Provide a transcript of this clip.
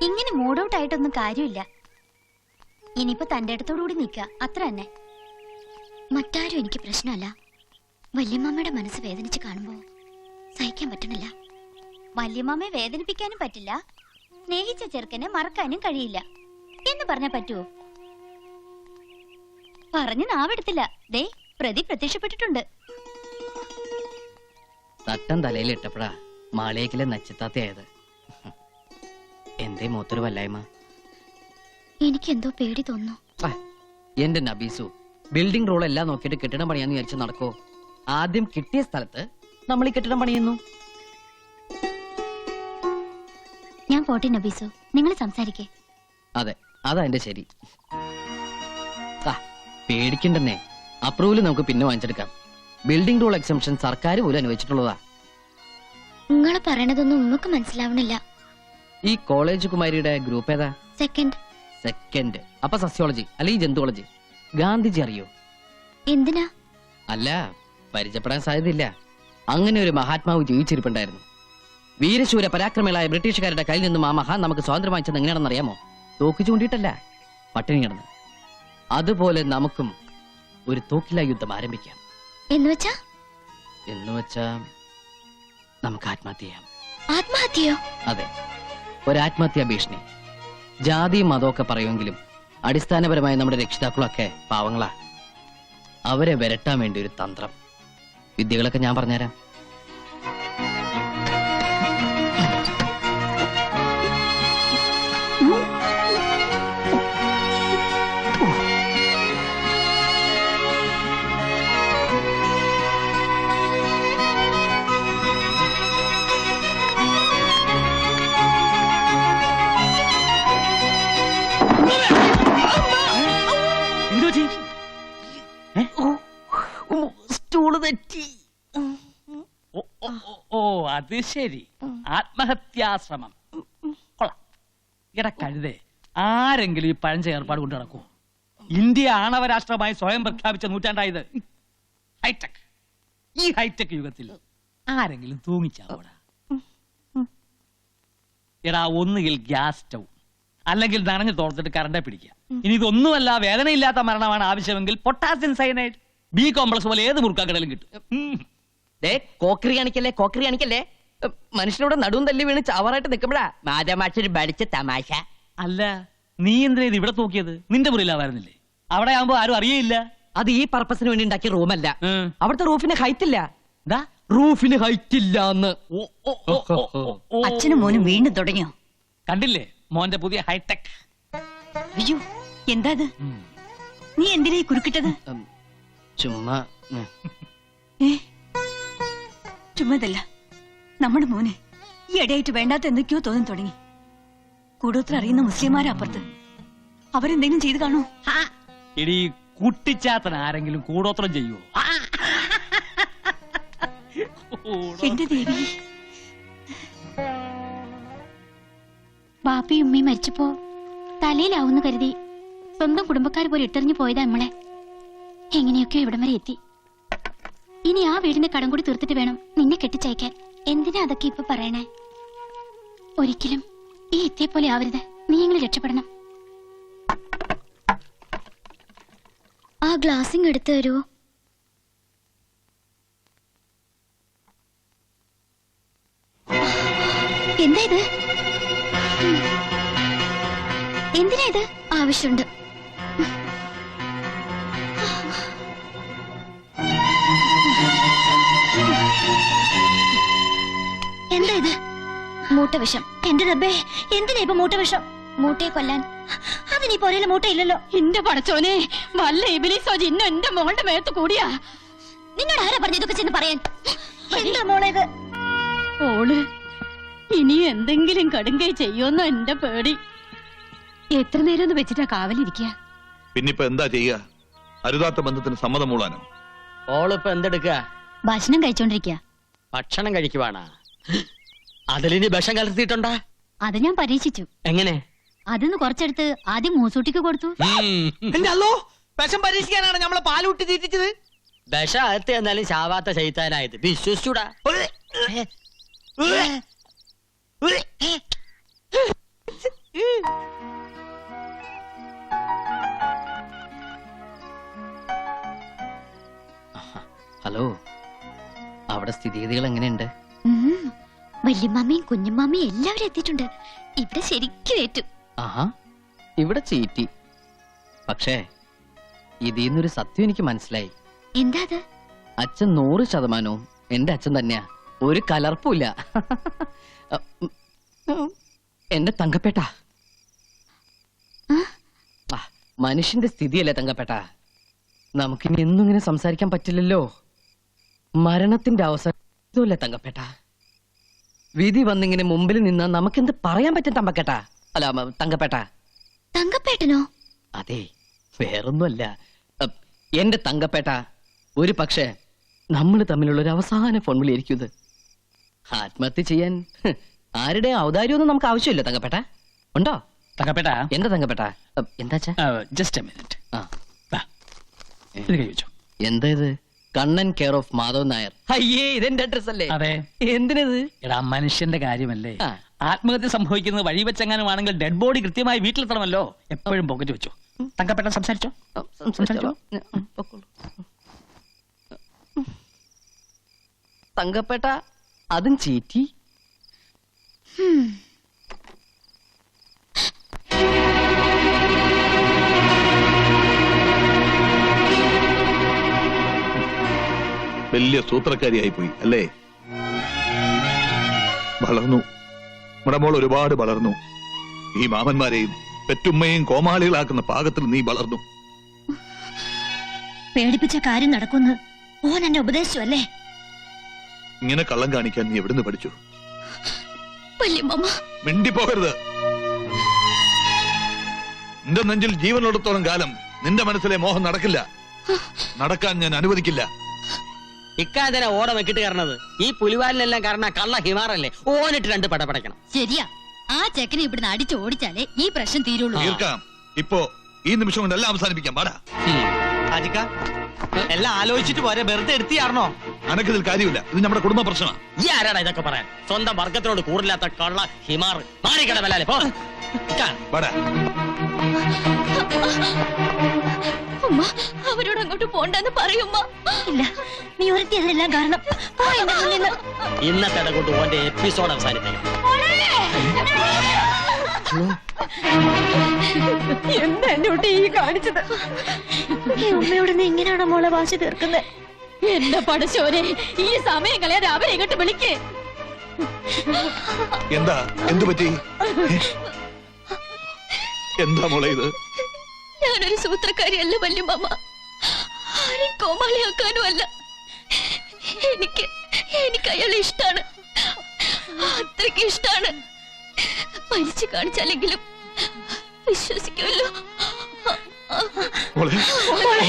ഇങ്ങനെ mood out ആയിട്ടൊന്നും കാര്യമില്ല. ഇനിയിപ്പോ തന്റെ അടുത്തോടുകൂടി നിൽക്കുക, അത്ര തന്നെ. മറ്റാരും എനിക്ക് പ്രശ്നമല്ല. വല്യമ്മയുടെ മനസ്സ് വേദനിച്ച് കാണുമ്പോ സഹിക്കാൻ പറ്റണില്ല. വല്യമ്മയെ വേദനിപ്പിക്കാനും പറ്റില്ല, സ്നേഹിച്ച ചെറുക്കനെ മറക്കാനും കഴിയില്ല എന്ന് പറഞ്ഞാ പറ്റുവോ? പറഞ്ഞു നാവെടുത്തില്ല. ദേ പ്രതി പ്രത്യക്ഷപ്പെട്ടിട്ടുണ്ട്. തട്ടം തലയിലിട്ടപ്പോഴാ മാളിയേക്കിലെ നച്ചിത്താത്തയായത്. എന്തേ മൂത്തൊരു വല്ലായ്മ? എനിക്കെന്തോ പേടി തോന്നുന്നു. എന്റെ നബീസു, ബിൽഡിംഗ് റോൾ എല്ലാം നോക്കിയിട്ട് കെട്ടിടം പണിയാന്ന് വിചാരിച്ചു നടക്കോ? ആദ്യം കിട്ടിയ സ്ഥലത്ത് നമ്മൾ ഈ കെട്ടിടം പണിയുന്നു. ഞാൻ പോട്ടെ നബീസു, നിങ്ങൾ സംസാരിക്കേ. അതെ, അതാ എന്റെ ശരി. പേടിക്കണ്ടെന്നേ, അപ്രൂവൽ നമുക്ക് പിന്നെ വാങ്ങിച്ചെടുക്കാം. ബിൽഡിംഗ് റൂൾ എക്സംഷൻ സർക്കാർ പോലും അനുവദിച്ചിട്ടുള്ളതാ. നിങ്ങൾ പറയണതൊന്നും നമുക്ക് മനസ്സിലാവണില്ല. ഈ കോളേജ് കുമാരിയുടെ ഗ്രൂപ്പ് ഏതാ? സെക്കൻഡ്. അപ്പൊ സസ്യോളജി അല്ലെങ്കിൽ ജന്തുവോളജി. ഗാന്ധിജി അറിയോ? എന്തിനാ? അല്ല, പരിചയപ്പെടാൻ സാധ്യതയില്ല. അങ്ങനെ ഒരു മഹാത്മാവ് ജീവിച്ചിരിപ്പുണ്ടായിരുന്നു. വീരശൂര പരാക്രമികളായ ബ്രിട്ടീഷുകാരുടെ കയ്യിൽ നിന്നും ആ മഹാൻ നമുക്ക് സ്വാതന്ത്ര്യം വാങ്ങിച്ചത് എങ്ങനെയാണെന്ന് അറിയാമോ? തോക്ക് ചൂണ്ടിയിട്ടല്ല, പട്ടിണി കിടന്ന്. അതുപോലെ നമുക്കും ഒരു തോക്കില യുദ്ധം ആരംഭിക്കാം. എന്നുവെച്ചാ നമുക്ക് ആത്മഹത്യ ചെയ്യാം. ആത്മഹത്യയോ? അതെ, ഒരാത്മഹത്യാ ഭീഷണി. ജാതിയും മതമൊക്കെ പറയുമെങ്കിലും അടിസ്ഥാനപരമായി നമ്മുടെ രക്ഷിതാക്കളൊക്കെ പാവങ്ങളാ. അവരെ വരട്ടാൻ വേണ്ടി ഒരു തന്ത്രം. വിദ്യകളൊക്കെ ഞാൻ പറഞ്ഞുതരാം. അത് ശരി, ആത്മഹത്യാശ്രമം കൊള്ളാം. ഇട കഴുതേ, ആരെങ്കിലും ഈ പഴഞ്ച ഏർപ്പാട് കൊണ്ട് നടക്കൂ? ഇന്ത്യ ആണവരാഷ്ട്രമായി സ്വയം പ്രഖ്യാപിച്ച നൂറ്റാണ്ടായത്. ഹൈടെക്. ഈ ഹൈടെക് യുഗത്തിൽ ആരെങ്കിലും തൂങ്ങിച്ചാവൂടാ? എടാ, ഒന്നുകിൽ ഗ്യാസ് സ്റ്റൗ അല്ലെങ്കിൽ നനഞ്ഞു തോർത്തിട്ട് കറണ്ടെ പിടിക്കുക. ഇനി ഇതൊന്നുമല്ല, വേദനയില്ലാത്ത മരണമാണ് ആവശ്യമെങ്കിൽ പൊട്ടാസ്യം സയനൈഡ്, ബി കോംപ്ലക്സ് പോലെ ഏത് മുറുക്കാക്കടലും കിട്ടും. കോക്കറി കാണിക്കല്ലേ. മനുഷ്യനോട് നടുവും തല്ലി വീണ് ചാവറായിട്ട് നിൽക്കുമ്പോഴാ മാതാമാഷൊരു പഠിച്ച തമാശ. അല്ല, നീ എന്തിനാ ഇത് ഇവിടെ നോക്കിയത്? നിന്റെ മുറിയിലാവായിരുന്നില്ലേ? അവിടെ ആവുമ്പോ ആരും അറിയില്ല. അത് ഈ പർപ്പസിന് വേണ്ടി ഉണ്ടാക്കിയ റൂമല്ല. അവിടുത്തെ റൂഫിന് ഹൈറ്റ് ഇല്ല. അച്ഛനും മോനും വീണ്ടും തുടങ്ങിയോ? കണ്ടില്ലേ മോന്റെ പുതിയ ഹൈടെക്? അയ്യോ, എന്താ നീ എന്തിനാ കുറുക്കിട്ടത്? ചുമ്മാ ചുമ്മാതല്ല, നമ്മുടെ മോനെ ഈ ഇടയായിട്ട് വേണ്ടാത്ത എന്തൊക്കെയോ തോന്നി തുടങ്ങി. കൂടോത്ര അറിയുന്ന മുസ്ലിംമാരാ അപ്പുറത്ത്. അവരെന്തെങ്കിലും ചെയ്ത് കാണോ? ഇടി കുട്ടിച്ചാത്തൻ ആരെങ്കിലും കൂടോത്രം ചെയ്യുവോ? എന്റെ ദേവി, ബാപ്പയും ഉമ്മയും മരിച്ചപ്പോ തലയിലാവുന്ന കരുതി സ്വന്തം കുടുംബക്കാർ പോലെ ഇട്ടെറിഞ്ഞു പോയതാ നമ്മളെ. എങ്ങനെയൊക്കെയോ ഇവിടം വരെ എത്തി. ഇനി ആ വീടിന്റെ കടം കൂടി തീർത്തിട്ട് വേണം നിന്നെ കെട്ടിച്ചയക്കാൻ. എന്തിനാ അതൊക്കെ ഇപ്പൊ പറയണേ? ഒരിക്കലും ഈ എത്തിയെ പോലെ ആവരുത്. നീയെങ്കിലും രക്ഷപ്പെടണം. ആ ഗ്ലാസിങ് എടുത്തു തരുമോ? എന്താ ഇത്? എന്തിനാ ഇത്? ആവശ്യമുണ്ട്. എന്താ ഇത്? മൂട്ടവിഷം. എന്റെ റബ്ബേ, എന്തിനാ ഇപ്പൊ മൂട്ടവിഷം? മൂട്ടയെ കൊല്ലാൻ. അതിനീ പോരയിലെ മൂട്ടയില്ലല്ലോ. എന്റെ പടച്ചോനെ, വല്ല ഇബിലിസോ ജിന്നോ എന്റെ മോളുടെ മേത്ത് കൂടിയാ. നിന്നോട് ആരാ പറഞ്ഞു ഇതൊക്കെ ചെന്ന് പറയാൻ? എന്താ മോളെ ഇത്? ഓള് ഇനി എന്തെങ്കിലും കടുങ്കൈ ചെയ്യുമെന്നോ എന്റെ പേടി. എത്ര നേരം ഒന്ന് വെച്ചിട്ടാ കാവലിരിക്കുക? പിന്നിപ്പോ എന്താ ചെയ്യുക? അരുതാത്ത ബന്ധത്തിന് സമ്മതം മൂളാനോ? ഓളിപ്പോ എന്തെടുക്ക? ഭക്ഷണം കഴിച്ചോണ്ടിരിക്കുക. ഭക്ഷണം കഴിക്കുവാണാ? അതിലിനി വിഷം കലർത്തിയിട്ടുണ്ടാ? അത് ഞാൻ പരീക്ഷിച്ചു. എങ്ങനെ? അതിന്ന് കുറച്ചെടുത്ത് ആദ്യം മൂസൂട്ടിക്ക് കൊടുത്തു. വിഷം പരീക്ഷിക്കാനാണ് നമ്മളെ പാലൂട്ടി തീറ്റിച്ചത്. വിഷം അകത്ത് എന്നാലും ചാവാത്ത ചെയ്താനായത് വിശ്വസിച്ചൂടാ. അതിഥികൾ എങ്ങനെയുണ്ട്? വല്യമ്മാമയും കുഞ്ഞമ്മാമയും എല്ലാവരും എത്തിയിട്ടുണ്ട്. ഇവിടെ ശരിക്കും ഏറ്റു. ആഹാ, ഇവിടെ ചീറ്റി. പക്ഷേ ഇതിന്നൊരു സത്യം എനിക്ക് മനസ്സിലായി. എന്താ അത്? അച്ഛൻ 100% എന്റെ അച്ഛൻ തന്നെയാ. ഒരു കലർപ്പുമില്ല. എന്റെ തങ്കപ്പേട്ട. മനുഷ്യന്റെ സ്ഥിതിയല്ലേ തങ്കപ്പേട്ട. നമുക്കിനി എന്നും ഇങ്ങനെ സംസാരിക്കാൻ പറ്റില്ലല്ലോ. മരണത്തിന്റെ അവസരമല്ലേ തങ്കപ്പേട്ട. വിധി വന്നിങ്ങനെ മുമ്പിൽ നിന്നാ നമുക്കെന്ത് പറയാൻ പറ്റും തമ്പക്കേട്ട? അല്ല തങ്കപ്പേട്ട. തങ്കപ്പേട്ടനോ? അതെ, വേറൊന്നുമല്ല. എന്റെ തങ്കപ്പേട്ട, ഒരു പക്ഷേ നമ്മൾ തമ്മിലുള്ള ഒരു അവസാന ഫോൺ വിളിയായിരിക്കും ഇത്. ആത്മഹത്യ ചെയ്യാൻ ആരുടെ ഔദാര്യമൊന്നും നമുക്ക് ആവശ്യമില്ല തങ്കപ്പേട്ട. ഉണ്ടോ തങ്കപ്പേട്ട? എന്താ തങ്കപ്പേട്ട? എന്താ ജസ്റ്റ് എ മിനിറ്റ്. ആ, ഇത് കഴിച്ചോ. എന്താ ഇത്? Kannan care of Madhav Nair. അയ്യേ, ഇതെന്റെ അഡ്രസ് അല്ലേ? അതെ. എന്തിനത്? എടാ, മനുഷ്യന്റെ കാര്യമല്ലേ. ആ. ആത്മഹത്യ സംഭവിക്കുന്നത് വഴി വെച്ചെങ്ങാനുമാണെങ്കിൽ ഡെഡ് ബോഡി കൃത്യമായി വീട്ടിലെത്തണമല്ലോ. എപ്പോഴും പോക്കറ്റ് വെച്ചോ. തങ്കപ്പേട്ട സംസാരിച്ചോ. സംസാരിച്ചോ. പൊക്കോളൂ. തങ്കപ്പേട്ട, അതും ചീറ്റി. വലിയ സൂത്രക്കാരിയായി പോയി അല്ലേ? വളർന്നു, നമ്മുടെ മോൾ ഒരുപാട് വളർന്നു. ഈ മാമന്മാരെയും പെറ്റുമ്മയും കോമാളികളാക്കുന്ന പാകത്തിൽ നീ വളർന്നു. പേടിപ്പിച്ച കാര്യം നടക്കുന്നു. ഓൻ എന്നെ ഉപദേശിച്ചു അല്ലേ? ഇങ്ങനെ കള്ളം കാണിക്കാൻ നീ എവിടുന്ന് പഠിച്ചു? വല്യമ്മ, മിണ്ടിപ്പോകരുത്. നിന്റെ നെഞ്ചിൽ ജീവനുള്ളിടത്തോളം കാലം നിന്റെ മനസ്സിലെ മോഹം നടക്കില്ല. നടക്കാൻ ഞാൻ അനുവദിക്കില്ല. ഇക്കാതിനെ ഓടം വെക്കിട്ട് കയറണത് ഈ പുലിവാലിനെല്ലാം കാരണം കള്ള ഹിമാറല്ലേ. ഓനിട്ട് 2 പടപടയ്ക്കണം. ശരിയാ. ആ ചെക്കനെ ഇവിടുന്ന് അടിച്ച് ഓടിച്ചാലേ ഈ പ്രശ്നം തീരുള്ളൂ. തീർക്കാം. ഇപ്പോ ഈ നിമിഷം കൊണ്ട് എല്ലാം അവസാനിപ്പിക്കാം. പാടാ. അജിക്ക, എല്ലാം ആലോചിച്ചിട്ട് പോരെ, വെറുതെ എടുത്തിയാർന്നോ? അനക്കിതിൽ കാര്യമില്ല. ഇത് നമ്മുടെ കുടുംബ പ്രശ്നമാണ്. ഈ ആരാടാ ഇതൊക്കെ പറയാൻ? സ്വന്തം വർഗത്തിനോട് കൂടില്ലാത്ത കള്ള ഹിമാർ. മാറിക്കടവല്ലേ പോ. പാടാ. ഉമ്മ, അവരോട് അങ്ങോട്ട് പോണ്ടെന്ന് പറയുമ്മ. ഇല്ല, നീ ഒരുത്തി അതിനെല്ലാം കാരണം. പോ എന്റെ മുന്നിൽ നിന്ന്. ഇന്നത്തെ കൊണ്ട് ഓന്റെ എപ്പിസോഡ് അവസാനിപ്പിക്കണം. എന്താ എന്നോട്ട് ഈ കാണിച്ചത്? ഈ ഉമ്മയോട് നീ ഇങ്ങനെയാണോ മോളെ വാശി തീർക്കുന്നത്? എന്റെ പടശോനെ, ഈ സമയം കളയാതെ അവരെ ഇങ്ങോട്ട് വിളിക്കേ. എന്താ? എന്തു പറ്റി? എന്താ മോളെ ഇത്? ഞാനൊരു സൂത്രക്കാരിയല്ല വല്യമ്മ. ആരെയും കോമാളിയാക്കാനും അല്ല. എനിക്ക് അയാളെ ഇഷ്ടാണ്. അത്രയ്ക്ക് ഇഷ്ടാണ്. മരിച്ചു കാണിച്ചാലെങ്കിലും വിശ്വസിക്കുമല്ലോ. മോളെ, മോളെ.